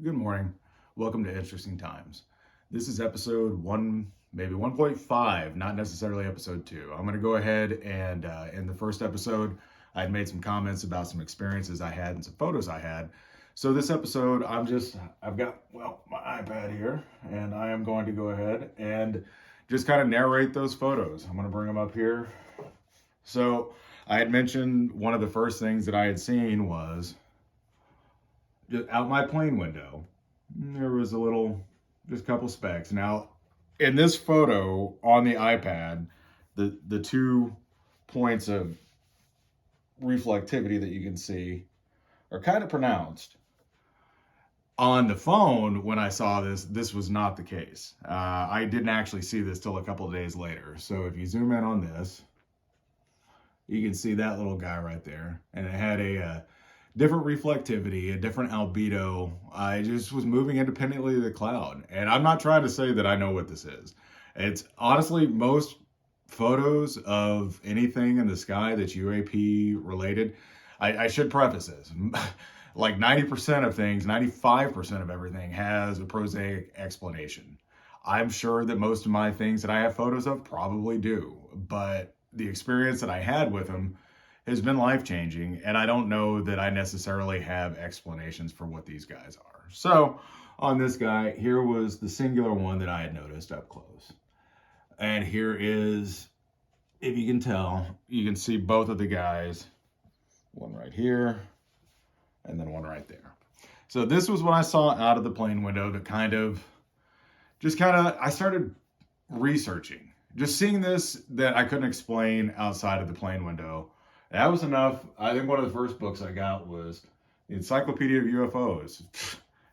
Good morning. Welcome to Interesting Times. This is episode one, maybe 1.5, not necessarily episode two. I'm going to go ahead and in the first episode, I had made some comments about some experiences I had and some photos I had. So this episode, I've got, my iPad here, and I am going to go ahead and just kind of narrate those photos. I'm going to bring them up here. So I had mentioned one of the first things that I had seen was just out my plane window, there was just a couple specks. Now, in this photo on the iPad, the 2 points of reflectivity that you can see are kind of pronounced. On the phone, when I saw this was not the case. I didn't actually see this till a couple of days later. So if you zoom in on this, you can see that little guy right there, and it had a different reflectivity, a different albedo. I just was moving independently of the cloud. And I'm not trying to say that I know what this is. It's honestly most photos of anything in the sky that's UAP related. I should preface this. Like 90% of things, 95% of everything has a prosaic explanation. I'm sure that most of my things that I have photos of probably do, but the experience that I had with them has been life changing, and I don't know that I necessarily have explanations for what these guys are. So, on this guy, here was the singular one that I had noticed up close. And here is, if you can tell, you can see both of the guys, one right here, and then one right there. So, this was what I saw out of the plane window that I started researching. Just seeing this that I couldn't explain outside of the plane window, that was enough. I think one of the first books I got was the Encyclopedia of UFOs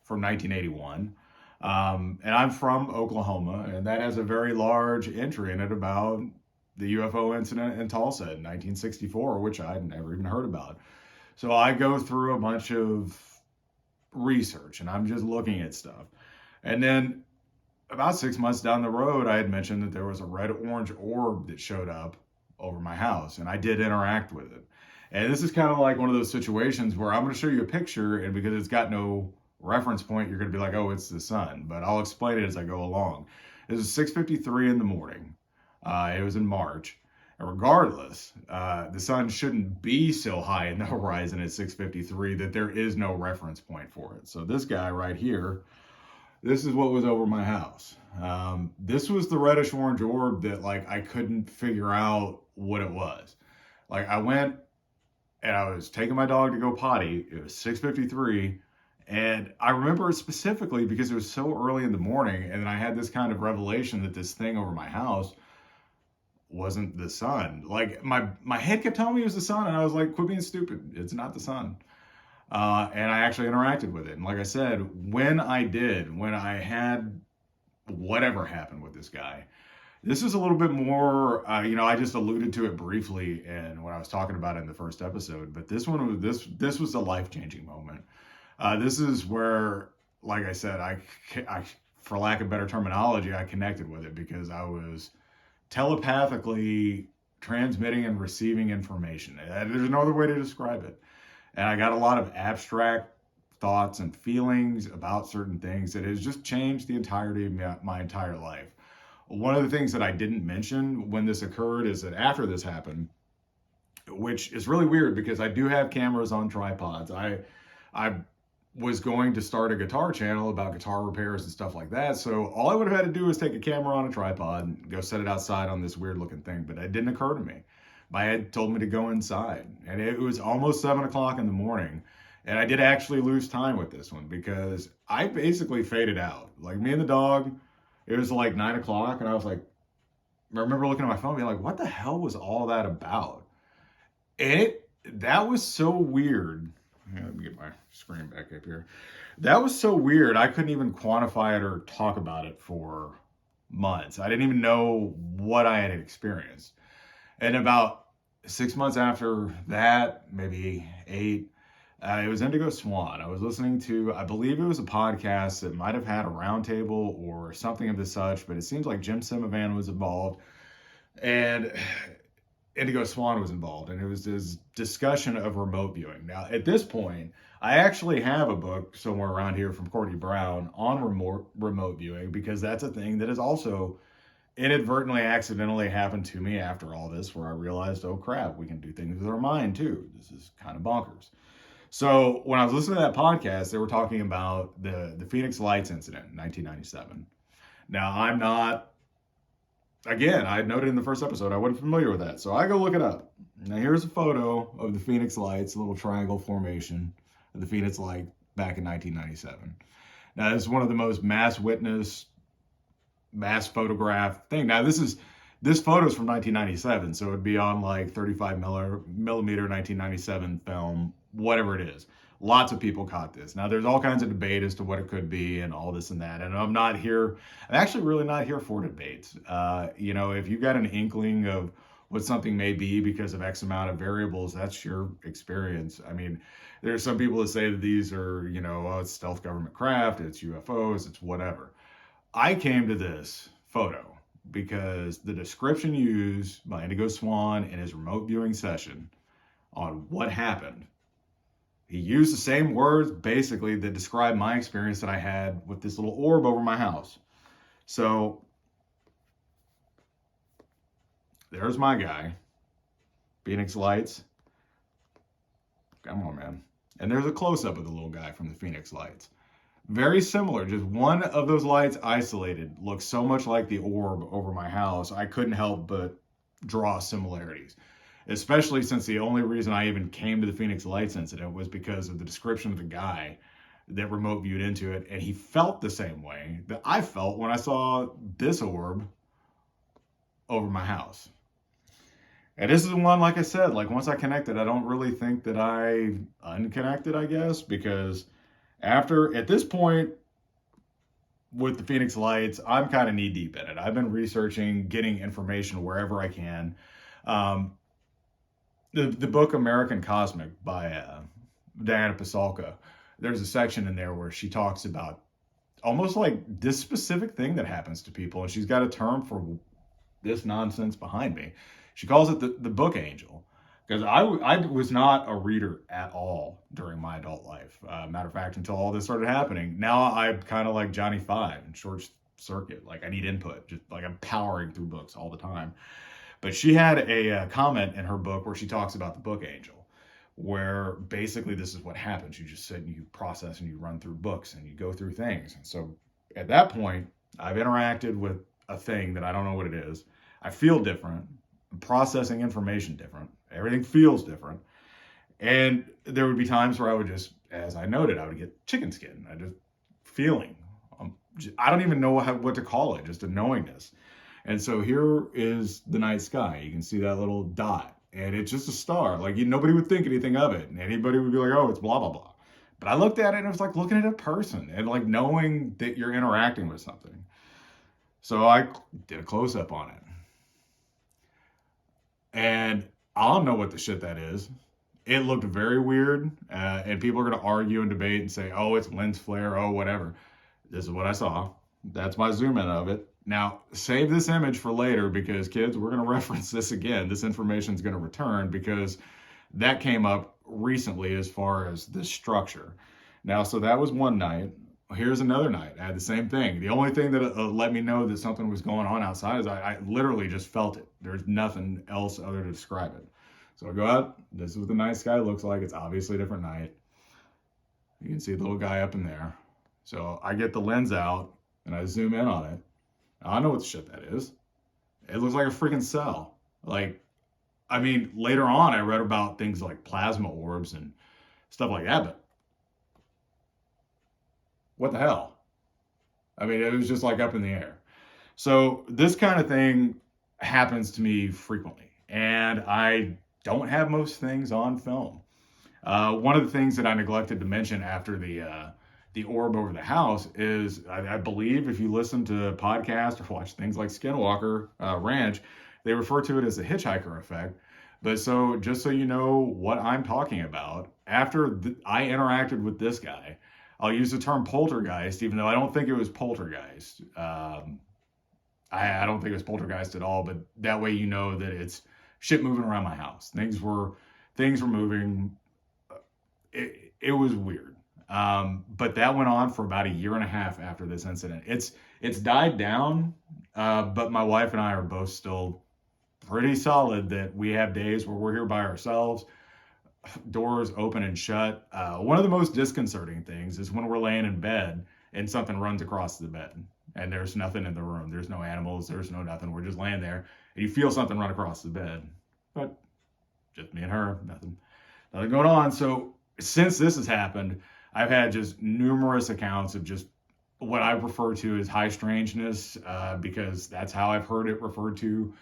from 1981. And I'm from Oklahoma, and that has a very large entry in it about the UFO incident in Tulsa in 1964, which I'd never even heard about. So I go through a bunch of research, and I'm just looking at stuff. And then about 6 months down the road, I had mentioned that there was a red orange orb that showed up over my house, and I did interact with it. And this is kind of like one of those situations where I'm going to show you a picture, and because it's got no reference point, you're going to be like, oh, it's the sun. But I'll explain it as I go along. It was 6:53 in the morning. It was in March. And regardless, the sun shouldn't be so high in the horizon at 6:53 that there is no reference point for it. So this guy right here, this is what was over my house. This was the reddish orange orb that like I couldn't figure out what it was. Like I went and I was taking my dog to go potty. It was 6:53, and I remember it specifically because it was so early in the morning, and then I had this kind of revelation that this thing over my house wasn't the sun. Like my head kept telling me it was the sun, and I was like, quit being stupid. It's not the sun. And I actually interacted with it. And like I said, when I had whatever happened with this guy, this is a little bit more, I just alluded to it briefly in when I was talking about it in the first episode, but this was a life changing moment. This is where, like I said, I, for lack of better terminology, I connected with it because I was telepathically transmitting and receiving information. There's no other way to describe it. And I got a lot of abstract thoughts and feelings about certain things that has just changed the entirety of my entire life. One of the things that I didn't mention when this occurred is that after this happened, which is really weird because I do have cameras on tripods. I was going to start a guitar channel about guitar repairs and stuff like that. So all I would have had to do was take a camera on a tripod and go set it outside on this weird looking thing. But it didn't occur to me. My head told me to go inside, and it was almost 7 o'clock in the morning. And I did actually lose time with this one because I basically faded out. Like me and the dog, it was like 9 o'clock, and I was like, I remember looking at my phone being like, what the hell was all that about? And that was so weird. Let me get my screen back up here. That was so weird. I couldn't even quantify it or talk about it for months. I didn't even know what I had experienced. And about 6 months after that, maybe 8, it was Indigo Swan. I was listening to, I believe it was a podcast that might have had a roundtable or something of the such, but it seems like Jim Simovan was involved. And Indigo Swan was involved, and it was this discussion of remote viewing. Now, at this point, I actually have a book somewhere around here from Courtney Brown on remote viewing, because that's a thing that has also inadvertently, accidentally happened to me after all this, where I realized, oh crap, we can do things with our mind too. This is kind of bonkers. So when I was listening to that podcast, they were talking about the Phoenix Lights incident in 1997. Now, I'm not, again, I noted in the first episode, I wasn't familiar with that. So I go look it up. Now, here's a photo of the Phoenix Lights, a little triangle formation of the Phoenix Light back in 1997. Now, this is one of the most mass witnessed, mass photograph thing. Now, this photo is from 1997, so it'd be on like 35 millimeter 1997 film, whatever it is. Lots of people caught this. Now, there's all kinds of debate as to what it could be and all this and that. And I'm actually really not here for debates. If you got an inkling of what something may be because of X amount of variables, that's your experience. I mean, there's some people that say that these are, it's stealth government craft, it's UFOs, it's whatever. I came to this photo because the description used by Indigo Swan in his remote viewing session on what happened, he used the same words basically that describe my experience that I had with this little orb over my house. So there's my guy, Phoenix Lights. Come on, man. And there's a close-up of the little guy from the Phoenix Lights. Very similar, just one of those lights isolated looks so much like the orb over my house, I couldn't help but draw similarities. Especially since the only reason I even came to the Phoenix Lights incident was because of the description of the guy that remote viewed into it, and he felt the same way that I felt when I saw this orb over my house. And this is the one, like I said, like once I connected, I don't really think that I unconnected, I guess, because at this point with the Phoenix Lights, I'm kind of knee deep in it. I've been researching, getting information wherever I can. The book American Cosmic by Diana Pasulka, there's a section in there where she talks about almost like this specific thing that happens to people, and she's got a term for this nonsense behind me. She calls it the book angel, because I was not a reader at all during my adult life. Matter of fact, until all this started happening. Now I'm kind of like Johnny Five in Short Circuit. Like I need input, just like I'm powering through books all the time. But she had a comment in her book where she talks about the book angel, where basically this is what happens. You just sit and you process and you run through books and you go through things. And so at that point, I've interacted with a thing that I don't know what it is. I feel different. I'm processing information different. Everything feels different. And there would be times where I would just, as I noted, I would get chicken skin. I just feeling. I don't even know what to call it, just a knowingness. And so here is the night sky. You can see that little dot, and it's just a star. Like nobody would think anything of it, and anybody would be like, "Oh, it's blah blah blah." But I looked at it, and it was like looking at a person, and like knowing that you're interacting with something. So I did a close up on it, and I don't know what the shit that is. It looked very weird, and people are going to argue and debate and say, "Oh, it's lens flare. Oh, whatever." This is what I saw. That's my zoom in of it. Now, save this image for later because, kids, we're going to reference this again. This information is going to return because that came up recently as far as this structure. Now, so that was one night. Here's another night. I had the same thing. The only thing that let me know that something was going on outside is I literally just felt it. There's nothing else other to describe it. So I go out. This is what the night sky looks like. It's obviously a different night. You can see the little guy up in there. So I get the lens out and I zoom in on it. I know what the shit that is. It looks like a freaking cell. Later on, I read about things like plasma orbs and stuff like that, but what the hell? It was just like up in the air. So this kind of thing happens to me frequently, and I don't have most things on film. One of the things that I neglected to mention after the orb over the house is, I believe if you listen to podcasts or watch things like Skinwalker Ranch, they refer to it as the hitchhiker effect. But so just so you know what I'm talking about, after I interacted with this guy, I'll use the term poltergeist, even though I don't think it was poltergeist. I don't think it was poltergeist at all, but that way you know that it's shit moving around my house. Things were moving. It was weird. But that went on for about a year and a half after this incident. It's died down, but my wife and I are both still pretty solid that we have days where we're here by ourselves, doors open and shut. One of the most disconcerting things is when we're laying in bed and something runs across the bed and there's nothing in the room. There's no animals, there's no nothing. We're just laying there and you feel something run across the bed. But just me and her, nothing going on. So since this has happened, I've had just numerous accounts of just what I refer to as high strangeness, because that's how I've heard it referred to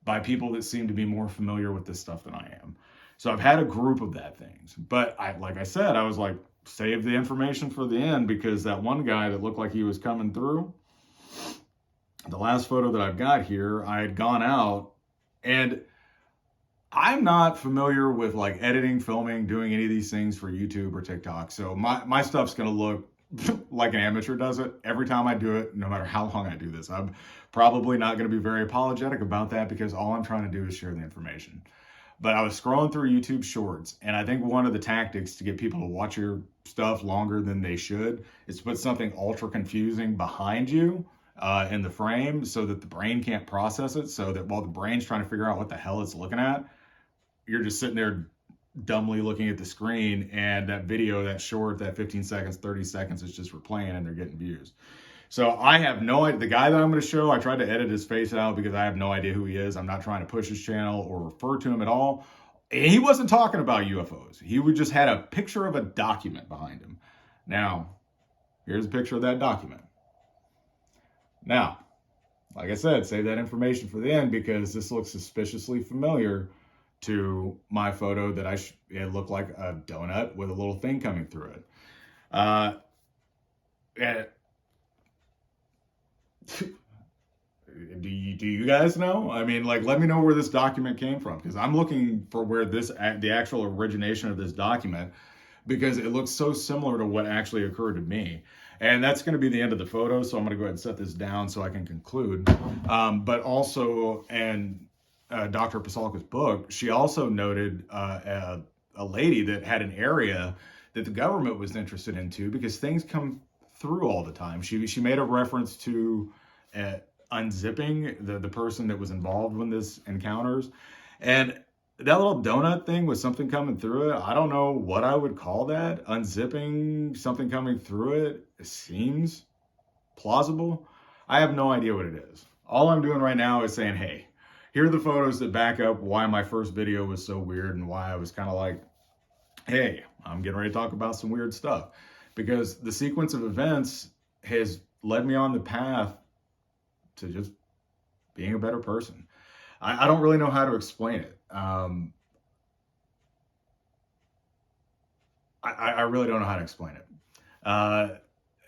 by people that seem to be more familiar with this stuff than I am. So I've had a group of that things, but like I said, I was like, save the information for the end, because that one guy that looked like he was coming through, the last photo that I've got here, I had gone out, and I'm not familiar with like editing, filming, doing any of these things for YouTube or TikTok. So my stuff's going to look like an amateur does it every time I do it, no matter how long I do this. I'm probably not going to be very apologetic about that, because all I'm trying to do is share the information. But I was scrolling through YouTube Shorts, and I think one of the tactics to get people to watch your stuff longer than they should is to put something ultra confusing behind you in the frame, so that the brain can't process it, so that while the brain's trying to figure out what the hell it's looking at, you're just sitting there dumbly looking at the screen, and that video, that short, that 15 seconds, 30 seconds is just replaying, and they're getting views. So I have no idea. The guy that I'm going to show, I tried to edit his face out because I have no idea who he is. I'm not trying to push his channel or refer to him at all. And he wasn't talking about UFOs. He would just had a picture of a document behind him. Now, here's a picture of that document. Now, like I said, save that information for the end, because this looks suspiciously familiar to my photo that it looked like a donut with a little thing coming through it. And do you guys know? I mean, like, let me know where this document came from, because I'm looking for where the actual origination of this document, because it looks so similar to what actually occurred to me. And that's going to be the end of the photo, so I'm going to go ahead and set this down so I can conclude. But also, and Dr. Pasalka's book, she also noted a lady that had an area that the government was interested in too, because things come through all the time. She made a reference to unzipping the person that was involved in this encounters, and that little donut thing with something coming through it, I don't know what I would call that. Unzipping something coming through it seems plausible. I have no idea what it is. All I'm doing right now is saying, hey, here are the photos that back up why my first video was so weird, and why I was kind of like, hey, I'm getting ready to talk about some weird stuff. Because the sequence of events has led me on the path to just being a better person. I don't really know how to explain it. I really don't know how to explain it.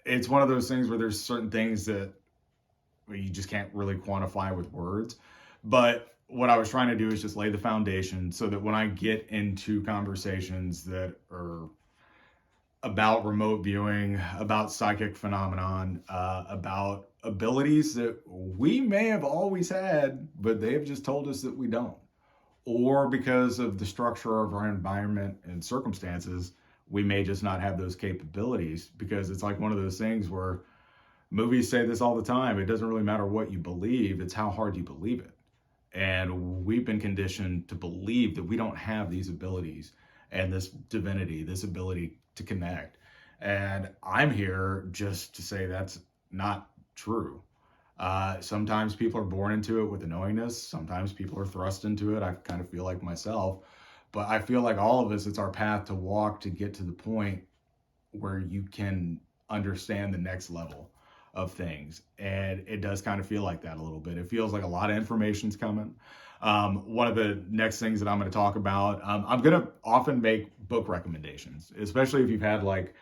It's one of those things where there's certain things that you just can't really quantify with words. But what I was trying to do is just lay the foundation, so that when I get into conversations that are about remote viewing, about psychic phenomenon, about abilities that we may have always had, but they have just told us that we don't. Or because of the structure of our environment and circumstances, we may just not have those capabilities, because it's like one of those things where movies say this all the time. It doesn't really matter what you believe, it's how hard you believe it. And we've been conditioned to believe that we don't have these abilities and this divinity, this ability to connect. And I'm here just to say that's not true. Sometimes people are born into it with a knowingness. Sometimes people are thrust into it. I kind of feel like myself. But I feel like all of us, it's our path to walk to get to the point where you can understand the next level of things. And it does kind of feel like that a little bit. It feels like a lot of information's coming. One of the next things that I'm going to talk about, I'm going to often make book recommendations, especially if you've had like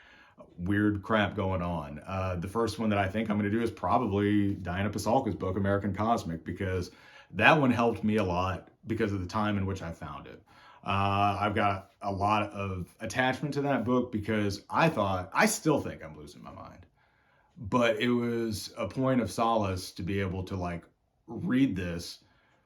weird crap going on. The first one that I think I'm going to do is probably Diana Pasalka's book, American Cosmic, because that one helped me a lot because of the time in which I found it. I've got a lot of attachment to that book, because I still think I'm losing my mind, but it was a point of solace to be able to like read this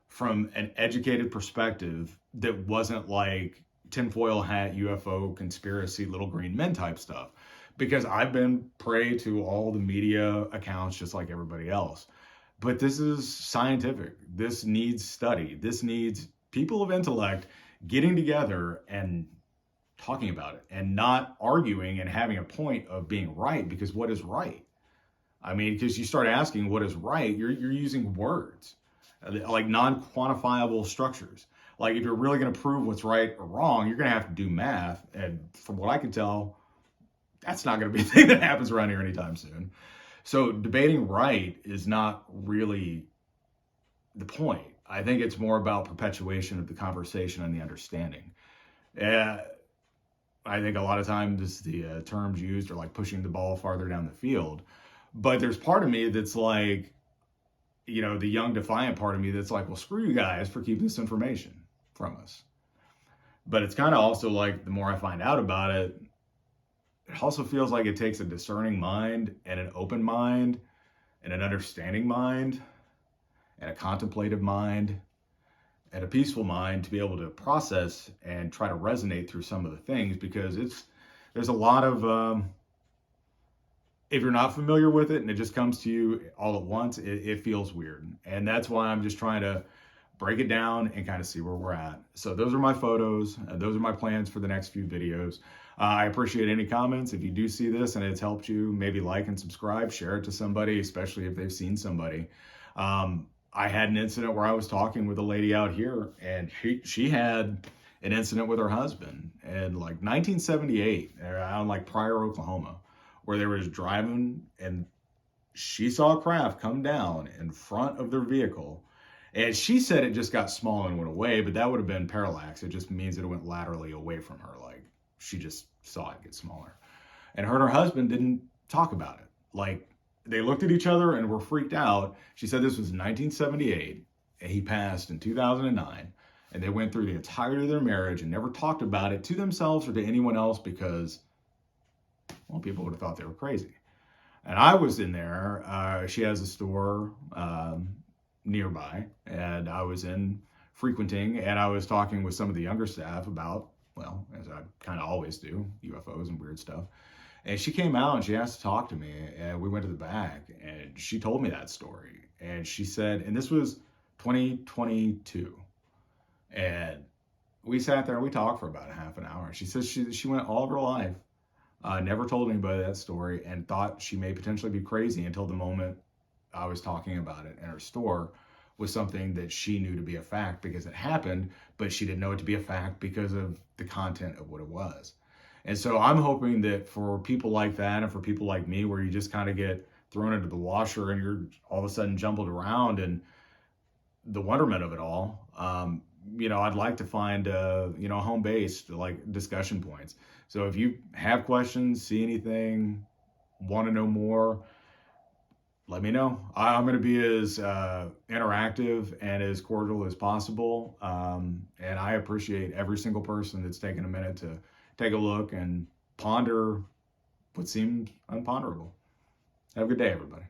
from an educated perspective that wasn't like tinfoil hat, UFO, conspiracy, little green men type stuff. Because I've been prey to all the media accounts just like everybody else. But this is scientific. This needs study. This needs people of intellect getting together and talking about it and not arguing and having a point of being right, because what is right? I mean, because you start asking what is right, you're using words like non-quantifiable structures. Like if you're really going to prove what's right or wrong, you're going to have to do math. And from what I can tell, that's not going to be a thing that happens around here anytime soon. So debating right is not really the point. I think it's more about perpetuation of the conversation and the understanding. I think a lot of times the terms used are like pushing the ball farther down the field. But there's part of me that's like, the young defiant part of me that's like, well, screw you guys for keeping this information from us. But it's kind of also like, the more I find out about it, it also feels like it takes a discerning mind and an open mind and an understanding mind and a contemplative mind and a peaceful mind to be able to process and try to resonate through some of the things, because there's a lot of, if you're not familiar with it and it just comes to you all at once, it feels weird. And that's why I'm just trying to break it down and kind of see where we're at. So those are my photos. Those are my plans for the next few videos. I appreciate any comments. If you do see this and it's helped you, maybe like and subscribe, share it to somebody, especially if they've seen somebody. I had an incident where I was talking with a lady out here, and she had an incident with her husband in like 1978 around like Pryor, Oklahoma, where they were just driving and she saw a craft come down in front of their vehicle. And she said it just got small and went away, but that would have been parallax. It just means that it went laterally away from her. Like she just saw it get smaller. And her and her husband didn't talk about it. Like they looked at each other and were freaked out. She said this was 1978 and he passed in 2009. And they went through the entirety of their marriage and never talked about it to themselves or to anyone else because, well, people would have thought they were crazy. And I was in there. She has a store nearby, and I was in frequenting, and I was talking with some of the younger staff about, well, as I kind of always do, UFOs and weird stuff. And she came out and she asked to talk to me, and we went to the back, and she told me that story. And she said, and this was 2022, and we sat there and we talked for about a half an hour. She says she went all of her life, never told anybody that story, and thought she may potentially be crazy until the moment I was talking about it. And her store was something that she knew to be a fact because it happened, but she didn't know it to be a fact because of the content of what it was. And so I'm hoping that for people like that and for people like me, where you just kind of get thrown into the washer and you're all of a sudden jumbled around and the wonderment of it all, I'd like to find, home-based like discussion points. So if you have questions, see anything, want to know more, let me know. I'm going to be as interactive and as cordial as possible. And I appreciate every single person that's taken a minute to take a look and ponder what seems unponderable. Have a good day, everybody.